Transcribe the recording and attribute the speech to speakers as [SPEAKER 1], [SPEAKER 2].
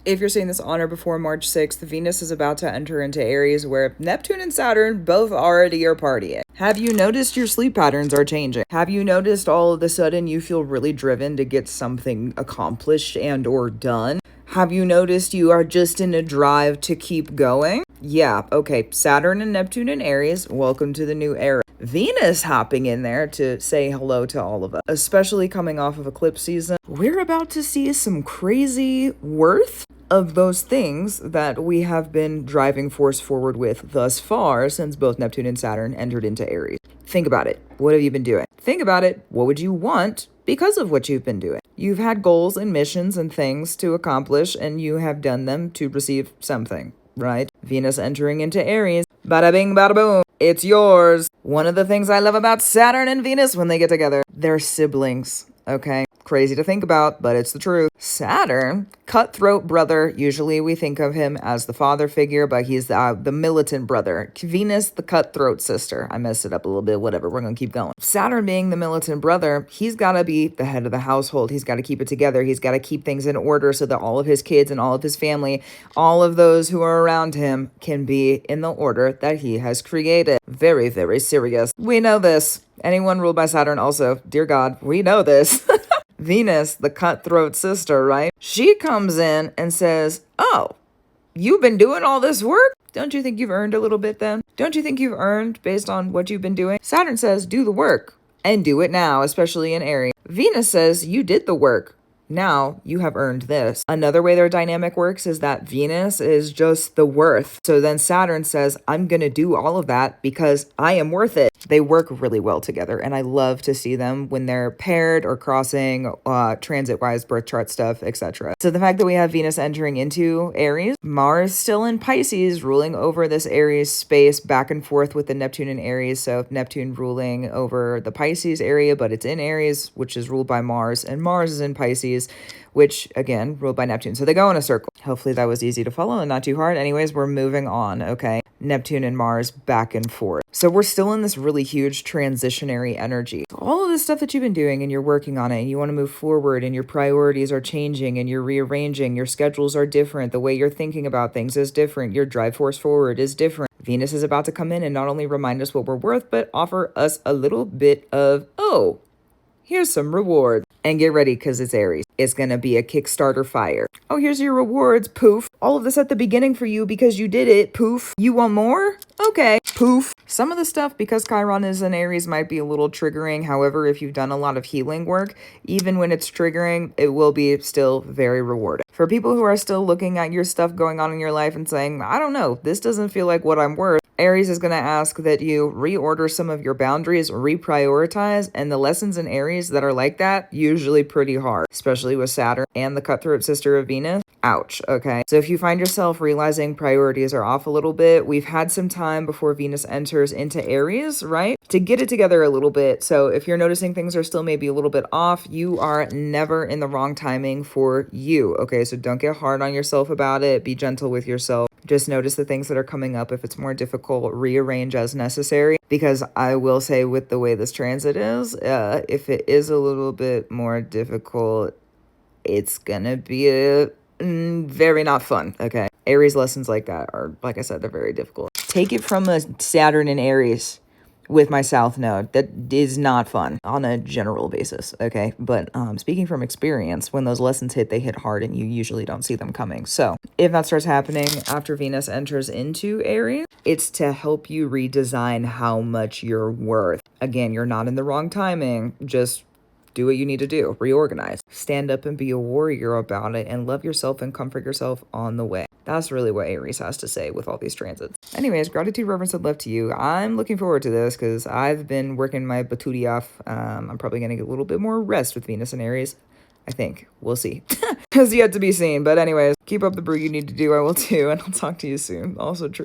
[SPEAKER 1] If you're seeing this on or before March 6th, Venus is about to enter into Aries, where Neptune and Saturn both already are partying. Have you noticed your sleep patterns are changing? Have you noticed all of a sudden you feel really driven to get something accomplished and or done? Have you noticed you are just in a drive to keep going? Yeah, okay, Saturn and Neptune in Aries, welcome to the new era. Venus hopping in there to say hello to all of us, especially coming off of eclipse season. We're about to see some crazy worth of those things that we have been driving force forward with thus far since both Neptune and Saturn entered into Aries. Think about it. What have you been doing? Think about it. What would you want because of what you've been doing? You've had goals and missions and things to accomplish, and you have done them to receive something, right? Venus entering into Aries. Bada bing, bada boom. It's yours. One of the things I love about Saturn and Venus when they get together, they're siblings, okay? Crazy to think about, but it's the truth. Saturn, cutthroat brother. Usually we think of him as the father figure, but he's the militant brother. Venus, the cutthroat sister. I messed it up a little bit. Whatever. We're going to keep going. Saturn being the militant brother, he's got to be the head of the household. He's got to keep it together. He's got to keep things in order so that all of his kids and all of his family, all of those who are around him can be in the order that he has created. Very, very serious. We know this. Anyone ruled by Saturn also, dear God, we know this. Venus, the cutthroat sister, right? She comes in and says, oh, you've been doing all this work? Don't you think you've earned a little bit then? Don't you think you've earned based on what you've been doing? Saturn says, do the work and do it now, especially in Aries. Venus says, you did the work. Now you have earned this. Another way their dynamic works is that Venus is just the worth. So then Saturn says, I'm going to do all of that because I am worth it. They work really well together, and I love to see them when they're paired or crossing, transit-wise, birth chart stuff, etc. So the fact that we have Venus entering into Aries, Mars still in Pisces, ruling over this Aries space back and forth with the Neptune in Aries. So Neptune ruling over the Pisces area, but it's in Aries, which is ruled by Mars, and Mars is in Pisces, which again ruled by Neptune. So they go in a circle. Hopefully that was easy to follow and not too hard. Anyways, we're moving on. Okay, Neptune and Mars back and forth. So we're still in this really huge transitionary energy. All of the stuff that you've been doing and you're working on it and you want to move forward and your priorities are changing and you're rearranging, your schedules are different, the way you're thinking about things is different, your drive force forward is different. Venus is about to come in and not only remind us what we're worth, but offer us a little bit of, oh, here's some rewards. And get ready, because it's Aries. It's going to be a Kickstarter fire. Oh, here's your rewards. Poof. All of this at the beginning for you because you did it. Poof. You want more? Okay. Poof. Some of the stuff, because Chiron is in Aries, might be a little triggering. However, if you've done a lot of healing work, even when it's triggering, it will be still very rewarding. For people who are still looking at your stuff going on in your life and saying, I don't know, this doesn't feel like what I'm worth, Aries is going to ask that you reorder some of your boundaries, reprioritize, and the lessons in Aries that are like that, usually pretty hard, especially with Saturn and the cutthroat sister of Venus. Ouch, okay? So if you find yourself realizing priorities are off a little bit, we've had some time before Venus enters into Aries, right? To get it together a little bit. So if you're noticing things are still maybe a little bit off, you are never in the wrong timing for you, okay? So don't get hard on yourself about it. Be gentle with yourself. Just notice the things that are coming up. If it's more difficult, rearrange as necessary. Because I will say with the way this transit is, if it is a little bit more difficult, it's gonna be very not fun, okay? Aries lessons like that are, like I said, they're very difficult. Take it from a Saturn in Aries with my South Node. That is not fun on a general basis, okay? But speaking from experience, when those lessons hit, they hit hard and you usually don't see them coming. So if that starts happening after Venus enters into Aries, it's to help you redesign how much you're worth. Again, you're not in the wrong timing. Just do what you need to do. Reorganize. Stand up and be a warrior about it and love yourself and comfort yourself on the way. That's really what Aries has to say with all these transits. Anyways, gratitude, reverence, and love to you. I'm looking forward to this because I've been working my batootie off. I'm probably going to get a little bit more rest with Venus and Aries. I think. We'll see. Has yet to be seen. But anyways, keep up the brew you need to do. I will too. And I'll talk to you soon. Also true.